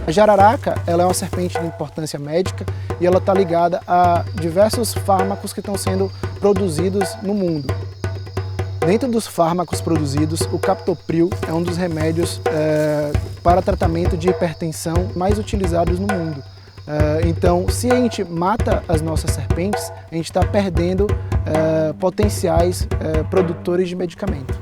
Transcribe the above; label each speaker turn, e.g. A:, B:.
A: A jararaca, ela é uma serpente de importância médica e ela está ligada a diversos fármacos que estão sendo produzidos no mundo. Dentro dos fármacos produzidos, o captopril é um dos remédios para tratamento de hipertensão mais utilizados no mundo. Então, se a gente mata as nossas serpentes, a gente está perdendo potenciais produtores de medicamento.